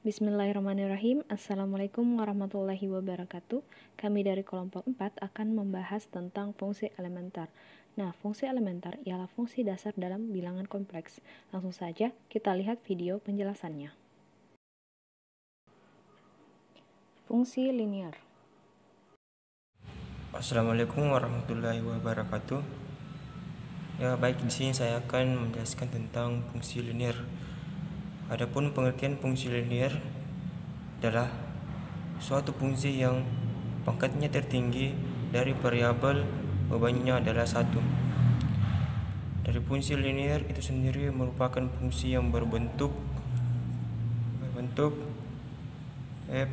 Bismillahirrahmanirrahim. Assalamualaikum warahmatullahi wabarakatuh. Kami dari kelompok 4 akan membahas tentang fungsi elementer. Nah, fungsi elementer ialah fungsi dasar dalam bilangan kompleks. Langsung saja kita lihat video penjelasannya. Fungsi linier. Assalamualaikum warahmatullahi wabarakatuh. Ya, baik, di sini saya akan menjelaskan tentang fungsi linier. Adapun pengertian fungsi linier adalah suatu fungsi yang pangkatnya tertinggi dari variabel bebannya adalah 1. Dari fungsi linier itu sendiri merupakan fungsi yang berbentuk f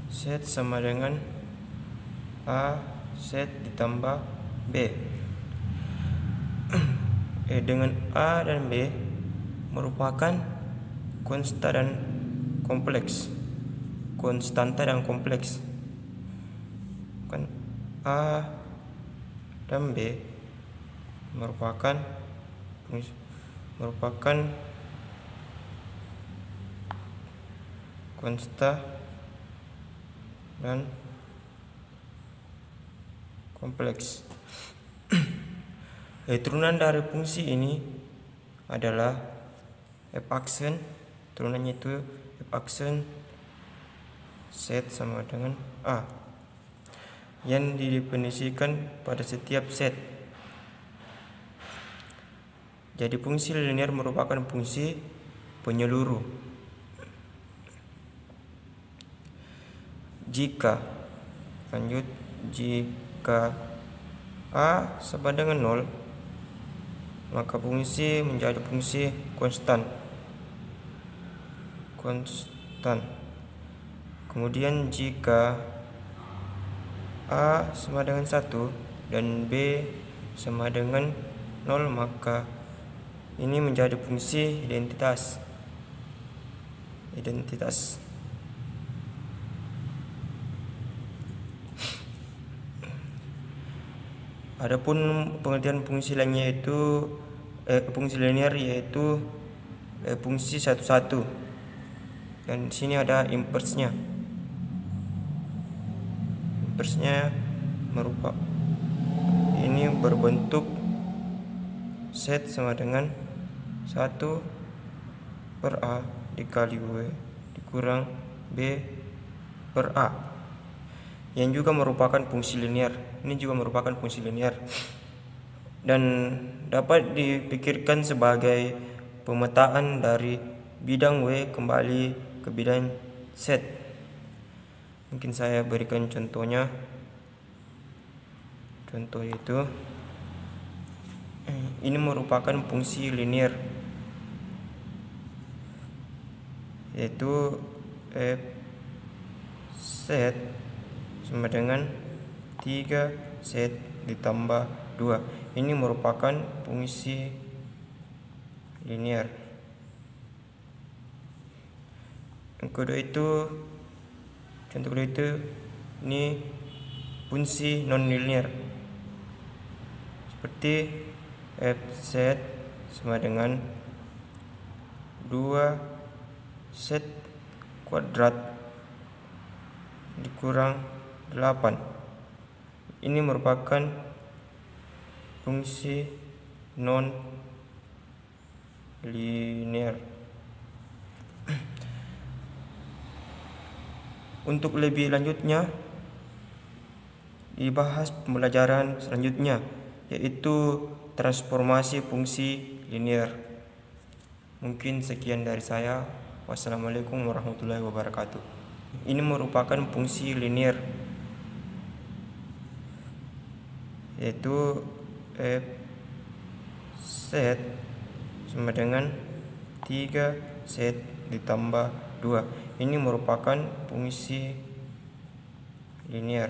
z sama dengan a z ditambah b. Dengan a dan b merupakan konstanta dan kompleks. Kan a dan b merupakan konsta dan kompleks. Turunan dari fungsi ini adalah f aksen, turunannya itu f aksen z sama dengan a yang didefinisikan pada setiap set. Jadi fungsi linier merupakan fungsi penyeluruh. Jika a sama dengan 0, maka fungsi menjadi fungsi konstan. Kemudian jika a sama dengan 1 dan b sama dengan 0, maka ini menjadi fungsi identitas. Adapun pengertian fungsi lainnya yaitu fungsi linier yaitu fungsi satu-satu, dan di sini ada inversnya. Ini berbentuk z sama dengan 1 per a dikali b dikurang b per a, yang juga merupakan fungsi linier. Ini juga merupakan fungsi linier dan dapat dipikirkan sebagai pemetaan dari bidang W kembali ke bidang Z. Mungkin saya berikan contohnya. Contoh itu ini merupakan fungsi linier, yaitu f z sama dengan 3z ditambah 2. Ini merupakan fungsi linier. Contoh kedua itu ini fungsi non linier, seperti fz sama dengan 2z kuadrat dikurang 8. Ini merupakan fungsi non linier. Untuk lebih lanjutnya dibahas pembelajaran selanjutnya, yaitu transformasi fungsi linier. Mungkin sekian dari saya. Wassalamualaikum warahmatullahi wabarakatuh. Ini merupakan fungsi linier, yaitu f z sama dengan 3z ditambah 2. Ini merupakan fungsi linier.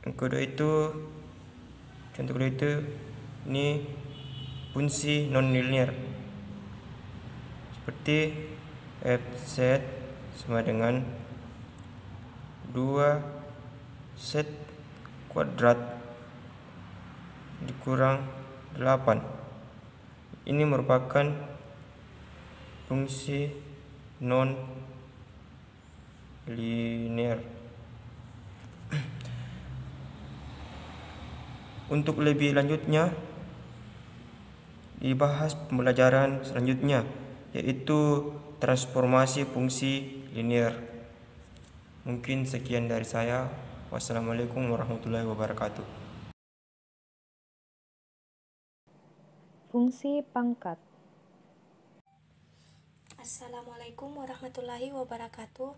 Contoh kedua itu ini fungsi non linier, seperti fz sama dengan 2z kuadrat dikurang 8. Ini merupakan fungsi non linear. Untuk lebih lanjutnya dibahas pembelajaran selanjutnya, yaitu transformasi fungsi linear. Mungkin sekian dari saya. Wassalamualaikum warahmatullahi wabarakatuh. Fungsi pangkat. Assalamualaikum warahmatullahi wabarakatuh.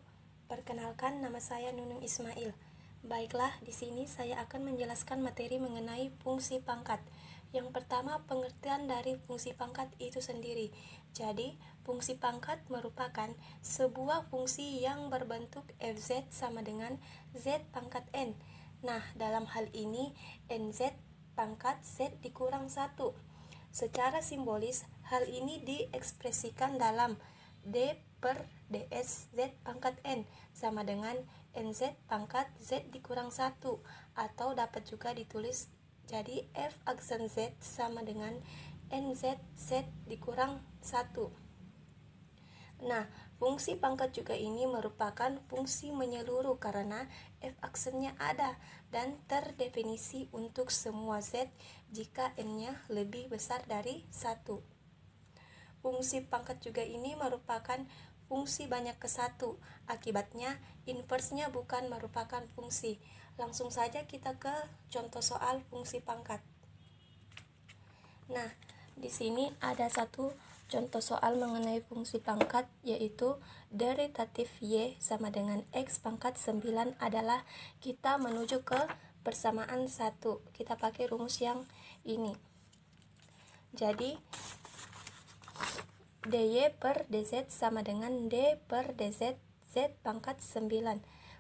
Perkenalkan, nama saya Nunung Ismail. Baiklah, di sini saya akan menjelaskan materi mengenai fungsi pangkat. Yang pertama, pengertian dari fungsi pangkat itu sendiri. Jadi, fungsi pangkat merupakan sebuah fungsi yang berbentuk fz sama dengan z pangkat n. Nah, dalam hal ini, nz pangkat z dikurang 1. Secara simbolis, hal ini diekspresikan dalam d per ds z pangkat n sama dengan nz pangkat z dikurang 1, atau dapat juga ditulis jadi f aksen z sama dengan nz z dikurang 1. Nah, fungsi pangkat juga ini merupakan fungsi menyeluruh karena f aksennya ada dan terdefinisi untuk semua z jika n-nya lebih besar dari 1. Fungsi pangkat juga ini merupakan fungsi banyak ke 1. Akibatnya, inversnya bukan merupakan fungsi. Langsung saja kita ke contoh soal fungsi pangkat. Nah, di sini ada satu contoh soal mengenai fungsi pangkat, yaitu deritatif y sama dengan x pangkat 9 adalah kita menuju ke persamaan 1. Kita pakai rumus yang ini. Jadi, dy per dz sama dengan d per dz z pangkat 9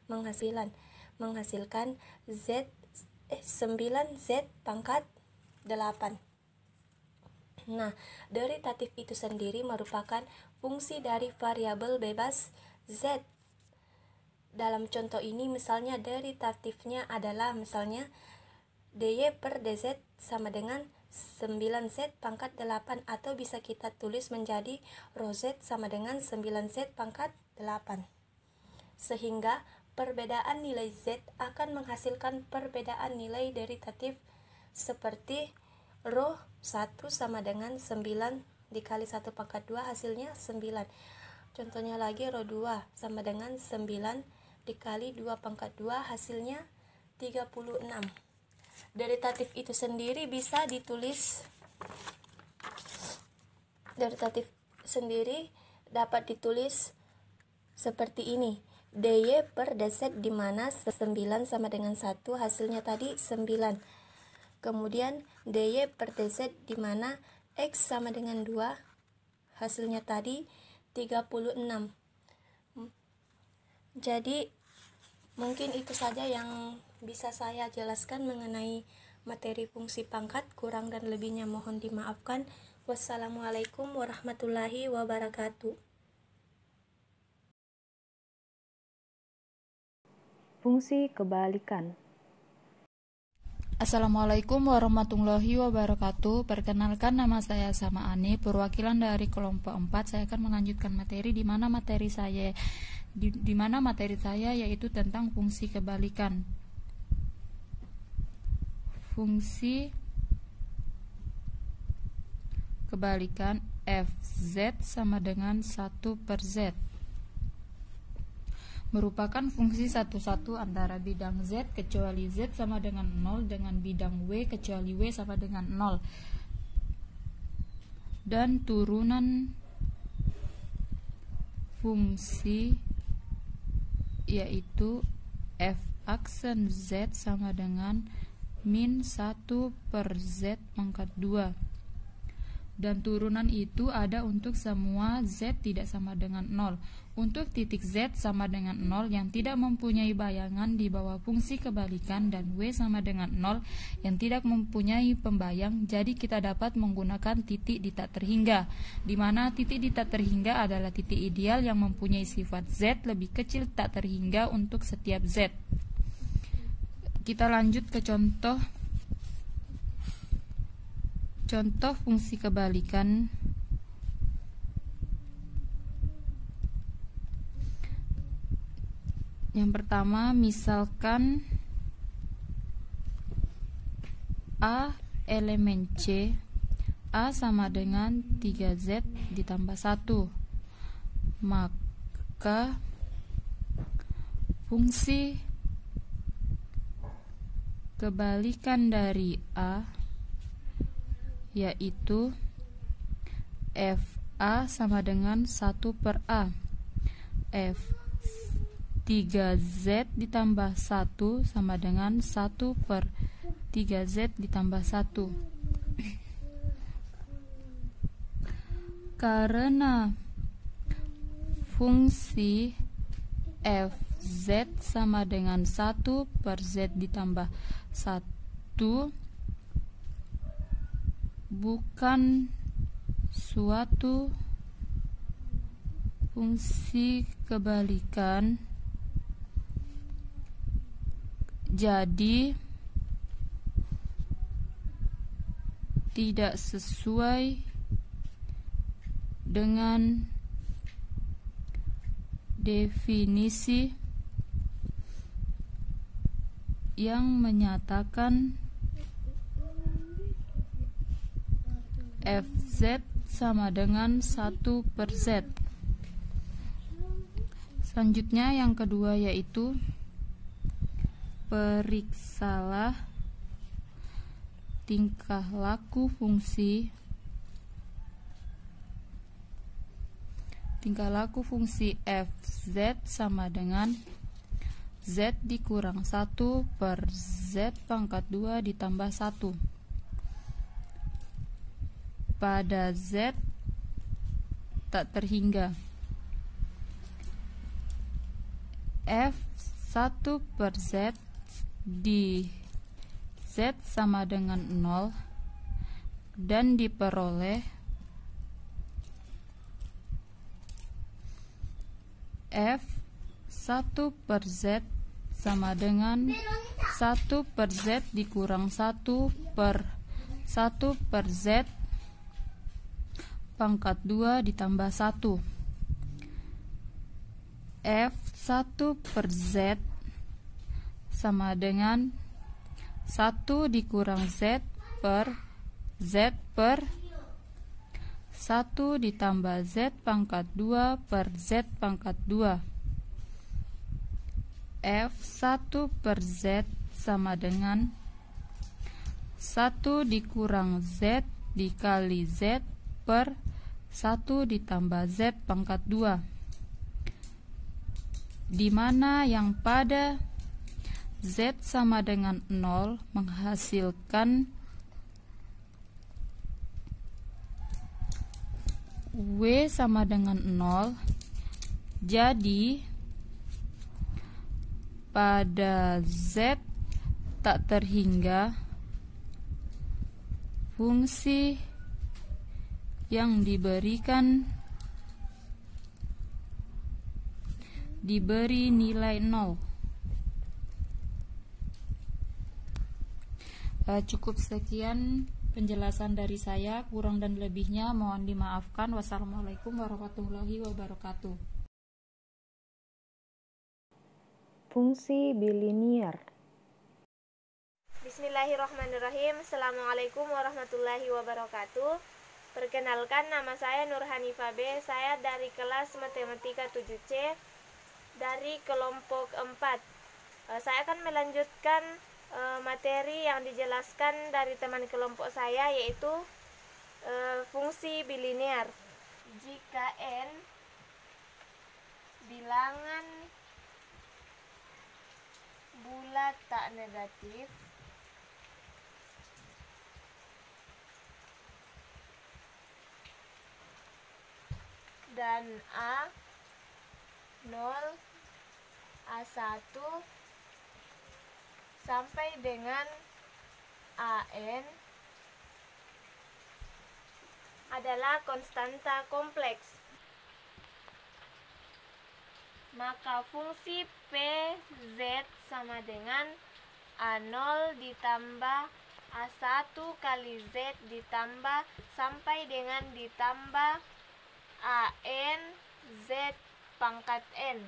menghasilkan 9z pangkat 8. Nah, deritatif itu sendiri merupakan fungsi dari variabel bebas z. Dalam contoh ini misalnya deritatifnya adalah misalnya dy per dz sama dengan 9z pangkat 8, atau bisa kita tulis menjadi rho z sama dengan 9z pangkat 8. Sehingga perbedaan nilai z akan menghasilkan perbedaan nilai deritatif seperti rho 1 sama dengan 9 dikali 1 pangkat 2 hasilnya 9. Contohnya lagi rho 2 sama dengan 9 dikali 2 pangkat 2 hasilnya 36. Deritatif itu sendiri bisa ditulis, deritatif sendiri dapat ditulis seperti ini. dy per dz di mana 9 sama dengan 1 hasilnya tadi 9. Kemudian dy per dz di mana x sama dengan 2 hasilnya tadi 36. Jadi mungkin itu saja yang bisa saya jelaskan mengenai materi fungsi pangkat. Kurang dan lebihnya mohon dimaafkan. Wassalamualaikum warahmatullahi wabarakatuh. Fungsi kebalikan. Assalamualaikum warahmatullahi wabarakatuh. Perkenalkan, nama saya Sama Ani, perwakilan dari kelompok 4. Saya akan melanjutkan materi di mana materi saya yaitu tentang fungsi kebalikan. Fungsi kebalikan fz sama dengan 1 per z merupakan fungsi satu-satu antara bidang z kecuali z sama dengan 0 dengan bidang w kecuali w sama dengan 0, dan turunan fungsi yaitu f aksen z sama dengan min 1 per z pangkat 2, dan turunan itu ada untuk semua z tidak sama dengan 0. Untuk titik z sama dengan 0 yang tidak mempunyai bayangan di bawah fungsi kebalikan dan w sama dengan 0 yang tidak mempunyai pembayang, jadi kita dapat menggunakan titik di tak terhingga, di mana titik di tak terhingga adalah titik ideal yang mempunyai sifat z lebih kecil tak terhingga untuk setiap z. Kita lanjut ke contoh fungsi kebalikan Yang pertama, misalkan A elemen C, A sama dengan 3Z ditambah 1. Maka fungsi kebalikan dari A yaitu FA sama dengan 1 per A. F 3Z ditambah 1 sama dengan 1 per 3Z ditambah 1. Karena fungsi Fz sama dengan 1 per Z ditambah 1 bukan suatu fungsi kebalikan, jadi tidak sesuai dengan definisi yang menyatakan Fz sama dengan 1 per Z. Selanjutnya yang kedua yaitu periksalah tingkah laku fungsi Fz sama dengan Z dikurang 1 per Z pangkat 2 ditambah 1 pada Z tak terhingga. F1 per Z di Z sama dengan 0 dan diperoleh F1 per Z sama dengan 1 per Z dikurang 1 per Z pangkat 2 ditambah 1. F1 per Z sama dengan 1 dikurang Z per 1 ditambah Z pangkat 2 per Z pangkat 2. F1 per Z sama dengan 1 dikurang Z dikali Z per 1 ditambah Z pangkat 2, di mana yang pada Z sama dengan 0 menghasilkan W sama dengan 0. Jadi pada Z tak terhingga fungsi yang diberi nilai 0. Cukup sekian penjelasan dari saya, kurang dan lebihnya mohon dimaafkan. Wassalamualaikum warahmatullahi wabarakatuh. Fungsi bilinier. Bismillahirrahmanirrahim. Assalamualaikum warahmatullahi wabarakatuh. Perkenalkan, nama saya Nur Hanifah B. Saya dari kelas Matematika 7C dari kelompok 4. Saya akan melanjutkan materi yang dijelaskan dari teman kelompok saya, yaitu fungsi bilinear. Jika N bilangan bulat tak negatif dan A 0, A1 sampai dengan AN adalah konstanta kompleks, maka fungsi PZ sama dengan A0 ditambah A1 kali Z ditambah sampai dengan ditambah AN Z pangkat N.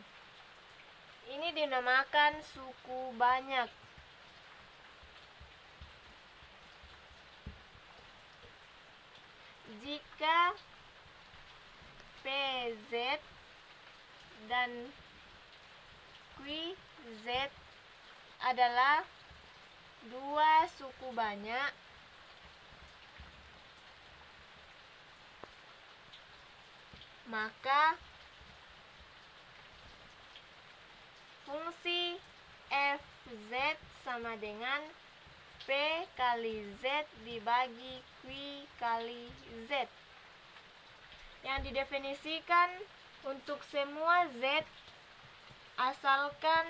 Ini dinamakan suku banyak. Jika PZ dan QZ adalah dua suku banyak, maka fungsi FZ sama dengan P kali Z dibagi Q kali Z, yang didefinisikan untuk semua Z asalkan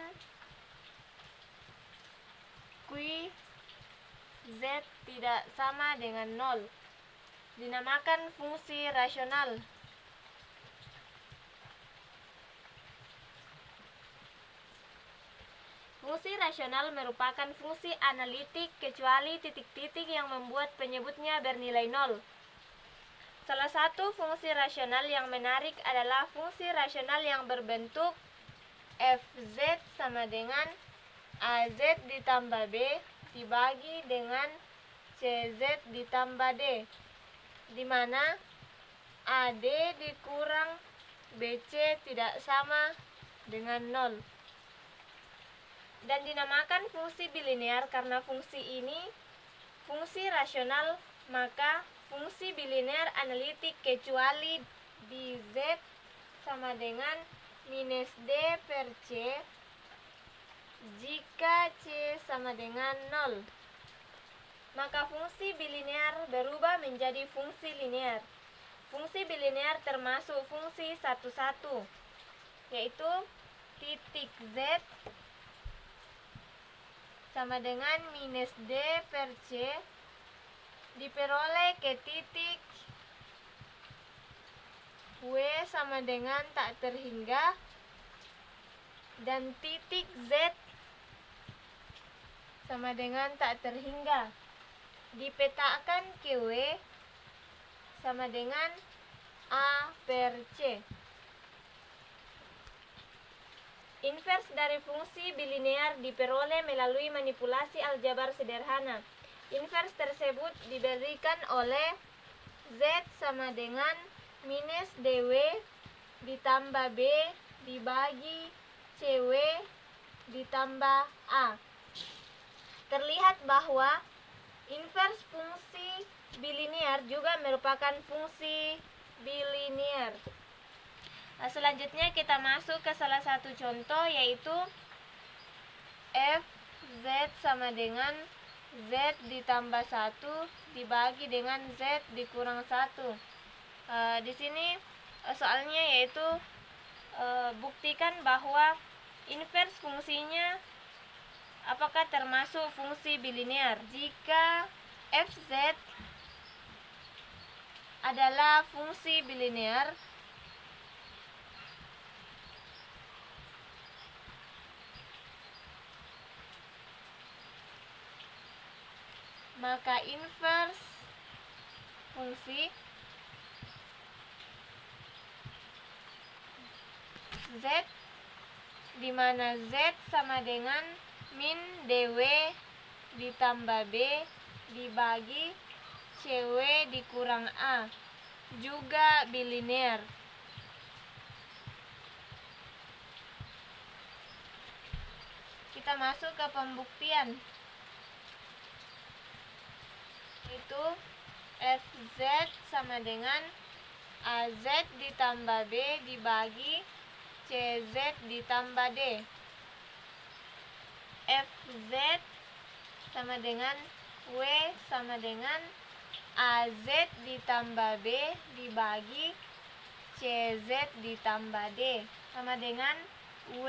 Q Z tidak sama dengan 0, dinamakan fungsi rasional. Fungsi rasional merupakan fungsi analitik kecuali titik-titik yang membuat penyebutnya bernilai 0. Salah satu fungsi rasional yang menarik adalah fungsi rasional yang berbentuk Fz sama dengan Az ditambah B dibagi dengan Cz ditambah D, di mana AD dikurang BC tidak sama dengan 0. Dan dinamakan fungsi bilinear karena fungsi ini fungsi rasional, maka fungsi bilinear analitik kecuali di Z sama dengan minus D per C jika C sama dengan 0. Maka fungsi bilinear berubah menjadi fungsi linear. Fungsi bilinear termasuk fungsi satu-satu, yaitu titik Z sama dengan minus D per C diperoleh ke titik W sama dengan tak terhingga, dan titik Z sama dengan tak terhingga dipetakan ke W sama dengan A per C. Invers dari fungsi bilinear diperoleh melalui manipulasi aljabar sederhana. Invers tersebut diberikan oleh Z sama dengan minus DW ditambah B dibagi CW ditambah A. Terlihat bahwa invers fungsi bilinear juga merupakan fungsi bilinear. Selanjutnya kita masuk ke salah satu contoh, yaitu Fz sama dengan Z ditambah 1 dibagi dengan Z dikurang 1. Di sini soalnya yaitu buktikan bahwa invers fungsinya apakah termasuk fungsi bilinear. Jika Fz adalah fungsi bilinear, maka invers fungsi Z, di mana Z sama dengan min DW ditambah B dibagi CW dikurang A, juga bilinear. Kita masuk ke pembuktian, itu Fz sama dengan Az ditambah B dibagi Cz ditambah D. Fz sama dengan W sama dengan Az ditambah B dibagi Cz ditambah D sama dengan W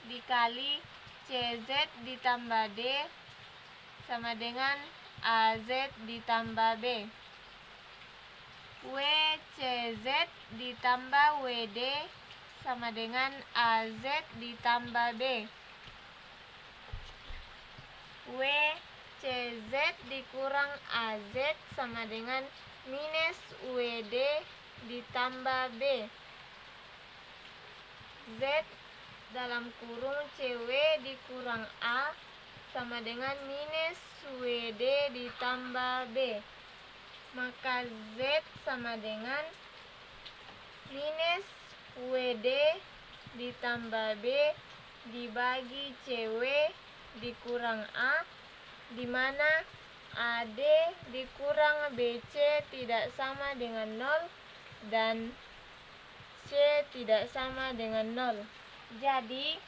dikali Cz ditambah D sama dengan Az ditambah B. WCZ ditambah WD sama dengan Az ditambah B. WCZ dikurang Az sama dengan minus WD ditambah B. Z dalam kurung CW dikurang A sama dengan minus WD ditambah B. Maka Z sama dengan minus WD ditambah B dibagi CW dikurang A, di mana AD dikurang BC tidak sama dengan 0 dan C tidak sama dengan 0. Jadi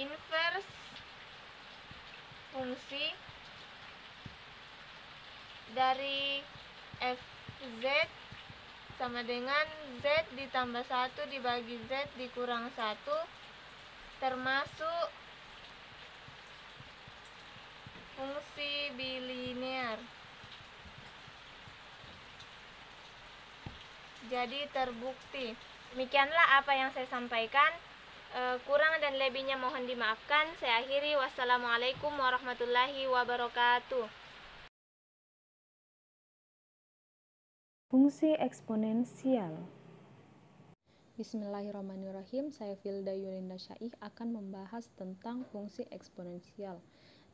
inverse fungsi dari FZ sama dengan Z ditambah 1 dibagi Z dikurang 1, termasuk fungsi bilinear. Jadi terbukti. Demikianlah apa yang saya sampaikan. Kurang dan lebihnya mohon dimaafkan. Saya akhiri. Wassalamualaikum warahmatullahi wabarakatuh. Fungsi eksponensial. Bismillahirrahmanirrahim. Saya Filda Yulinda Syaikh akan membahas tentang fungsi eksponensial.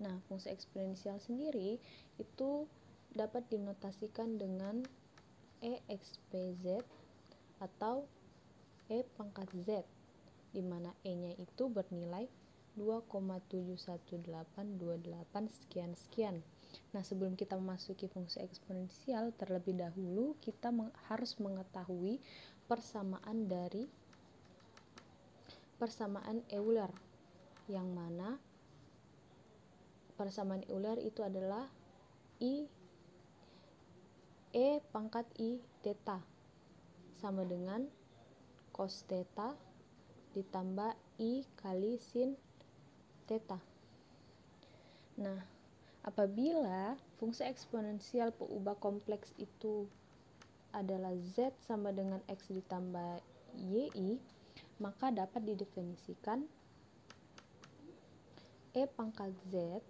Nah, fungsi eksponensial sendiri itu dapat dinotasikan dengan EXPZ atau E pangkat Z, di mana E-nya itu bernilai 2,71828 sekian-sekian. Nah, sebelum kita memasuki fungsi eksponensial, terlebih dahulu kita harus mengetahui persamaan dari persamaan Euler, yang mana persamaan Euler itu adalah E pangkat I theta sama dengan cos theta ditambah I kali sin theta. Nah, apabila fungsi eksponensial pengubah kompleks itu adalah Z sama dengan X ditambah YI, maka dapat didefinisikan E pangkat Z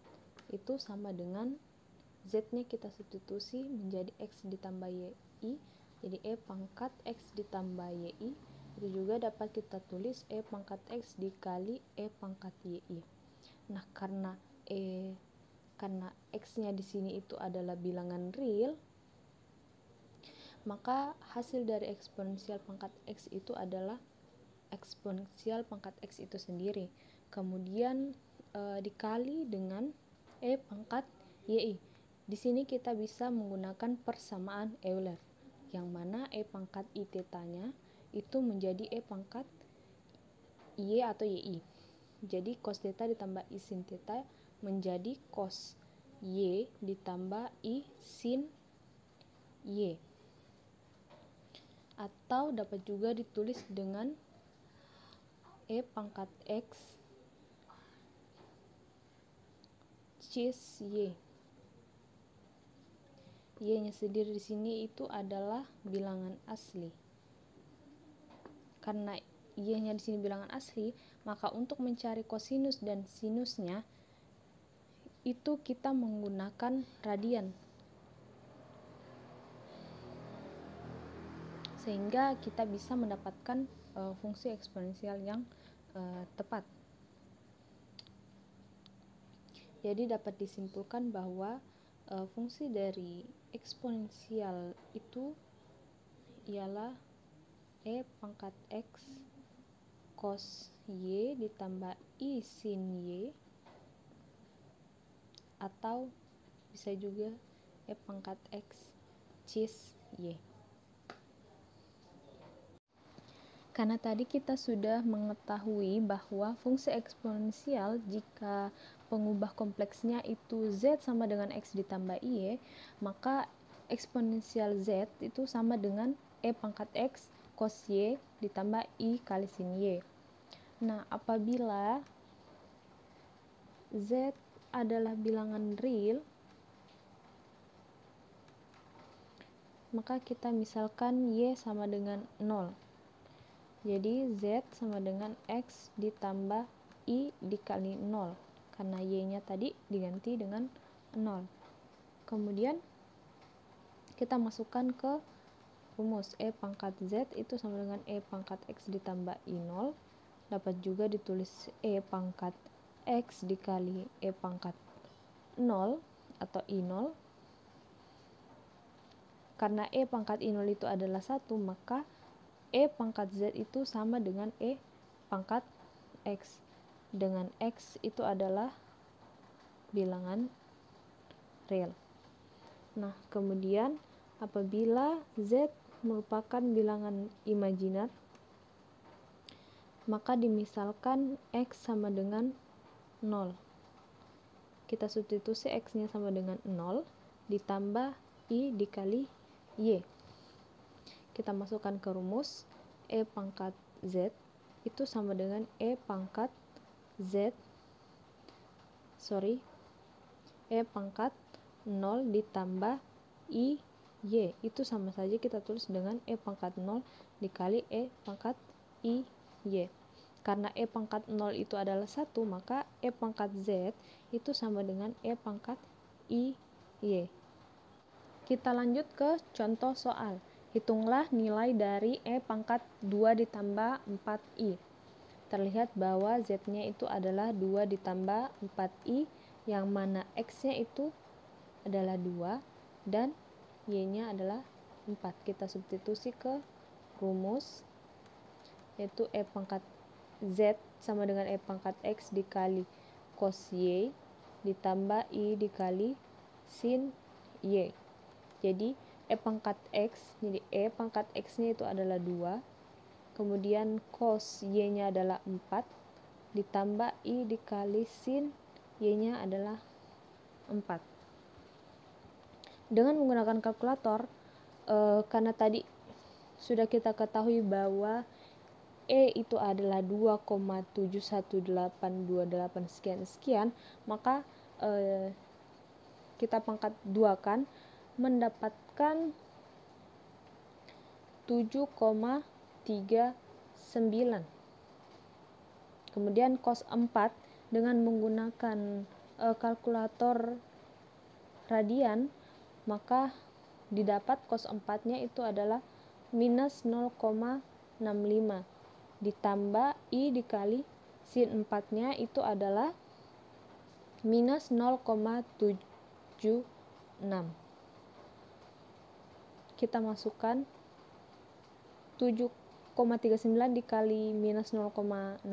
itu sama dengan Z-nya kita substitusi menjadi X ditambah YI, jadi E pangkat X ditambah YI. Itu juga dapat kita tulis E pangkat X dikali E pangkat YI. Nah, karena X-nya di sini itu adalah bilangan real, maka hasil dari eksponensial pangkat X itu adalah eksponensial pangkat X itu sendiri. Kemudian dikali dengan E pangkat YI. Di sini kita bisa menggunakan persamaan Euler, yang mana E pangkat I theta-nya itu menjadi E pangkat Y atau YI. Jadi cos theta ditambah I sin theta menjadi cos Y ditambah I sin Y. Atau dapat juga ditulis dengan E pangkat X cis Y. Y-nya sendiri di sini itu adalah bilangan asli. Karena Y-nya di sini bilangan asli, maka untuk mencari kosinus dan sinusnya itu kita menggunakan radian. Sehingga kita bisa mendapatkan fungsi eksponensial yang tepat. Jadi dapat disimpulkan bahwa fungsi dari eksponensial itu ialah E pangkat X cos Y ditambah I sin Y, atau bisa juga E pangkat X cis Y. Karena tadi kita sudah mengetahui bahwa fungsi eksponensial jika pengubah kompleksnya itu Z sama dengan X ditambah Y, maka eksponensial Z itu sama dengan E pangkat X cos Y ditambah I kali sin Y. Nah, apabila Z adalah bilangan real, maka kita misalkan Y sama dengan 0. Jadi Z sama dengan X ditambah I dikali 0, karena Y-nya tadi diganti dengan 0. Kemudian kita masukkan ke rumus E pangkat Z itu sama dengan E pangkat X ditambah I0 dapat juga ditulis E pangkat X dikali E pangkat 0 atau I0. Karena E pangkat I0 itu adalah 1, maka E pangkat Z itu sama dengan E pangkat X, dengan X itu adalah bilangan real. Nah, kemudian apabila Z merupakan bilangan imajiner, maka dimisalkan X sama dengan 0. Kita substitusi X-nya sama dengan 0 ditambah I dikali Y. Kita masukkan ke rumus, E pangkat Z itu sama dengan E pangkat E pangkat 0 ditambah I Y. Itu sama saja kita tulis dengan E pangkat 0 dikali E pangkat I Y. Karena E pangkat 0 itu adalah 1, maka E pangkat Z itu sama dengan E pangkat I Y. Kita lanjut ke contoh soal. Hitunglah nilai dari E pangkat 2 ditambah 4I. Terlihat bahwa Z-nya itu adalah 2 ditambah 4I, yang mana X-nya itu adalah 2 dan Y-nya adalah 4. Kita substitusi ke rumus, yaitu E pangkat Z sama dengan E pangkat X dikali cos Y ditambah I dikali sin Y. Jadi E pangkat X, jadi E pangkat X-nya itu adalah 2, kemudian cos Y-nya adalah 4, ditambah I dikali sin Y-nya adalah 4. Dengan menggunakan kalkulator, karena tadi sudah kita ketahui bahwa E itu adalah 2,71828 sekian-sekian, maka kita pangkat 2 kan mendapatkan 7,39. Kemudian cos 4 dengan menggunakan kalkulator radian, maka didapat cos 4-nya itu adalah minus 0,65 ditambah I dikali sin 4-nya itu adalah minus 0,76. Kita masukkan 7,39 dikali minus 0,65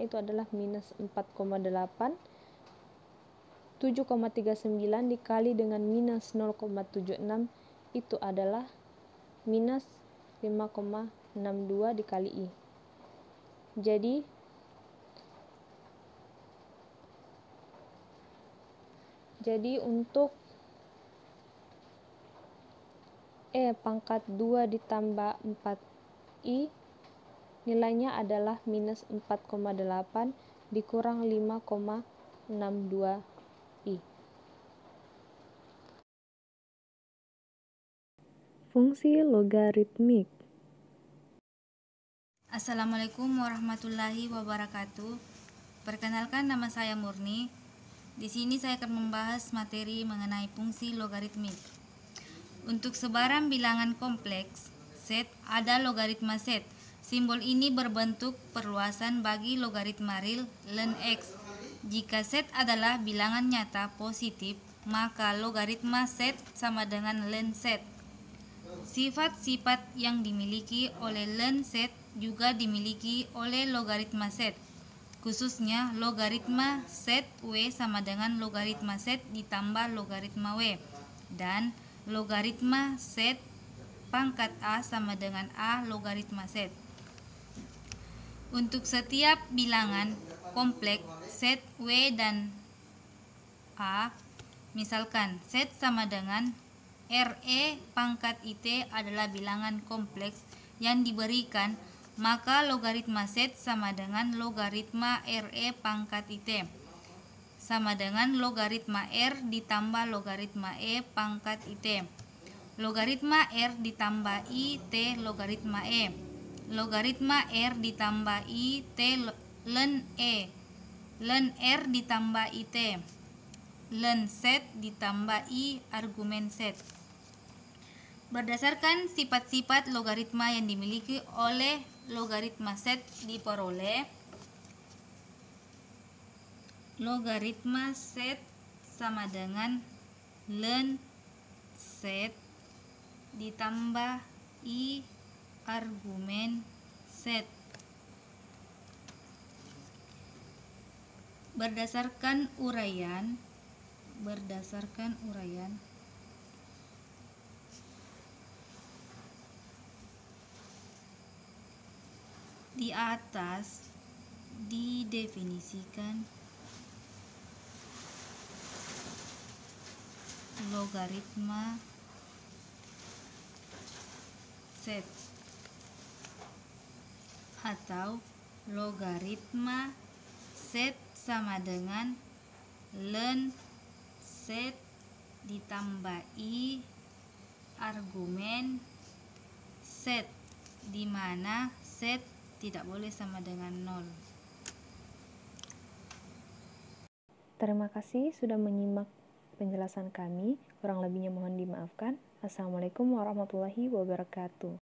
itu adalah minus 4,8. 7,39 dikali dengan minus 0,76 itu adalah minus 5,62 dikali I. Jadi untuk E pangkat 2 ditambah 4I nilainya adalah minus 4,8 dikurang 5,62 I. Fungsi logaritmik. Assalamualaikum warahmatullahi wabarakatuh. Perkenalkan, nama saya Murni. Di sini saya akan membahas materi mengenai fungsi logaritmik. Untuk sebarang bilangan kompleks set ada logaritma set. Simbol ini berbentuk perluasan bagi logaritma real ln x. Jika set adalah bilangan nyata positif, maka logaritma set sama dengan ln set. Sifat-sifat yang dimiliki oleh ln set juga dimiliki oleh logaritma set. Khususnya logaritma set W sama dengan logaritma set ditambah logaritma W, dan logaritma set pangkat A sama dengan A logaritma set. Untuk setiap bilangan kompleks set W dan A, misalkan set sama dengan RE pangkat IT adalah bilangan kompleks yang diberikan, maka logaritma set sama dengan logaritma RE pangkat IT sama dengan logaritma R ditambah logaritma E pangkat IT. Logaritma R ditambah I T logaritma E. Logaritma R ditambah I T ln E. Ln R ditambah IT. Ln set ditambah I argumen set. Berdasarkan sifat-sifat logaritma yang dimiliki oleh logaritma set diperoleh logaritma set sama dengan ln set ditambah i argumen set. Berdasarkan uraian di atas didefinisikan logaritma set atau logaritma set sama dengan ln set ditambah i argumen set, di mana set tidak boleh sama dengan 0. Terima kasih sudah menyimak penjelasan kami. Kurang lebihnya mohon dimaafkan. Assalamualaikum warahmatullahi wabarakatuh.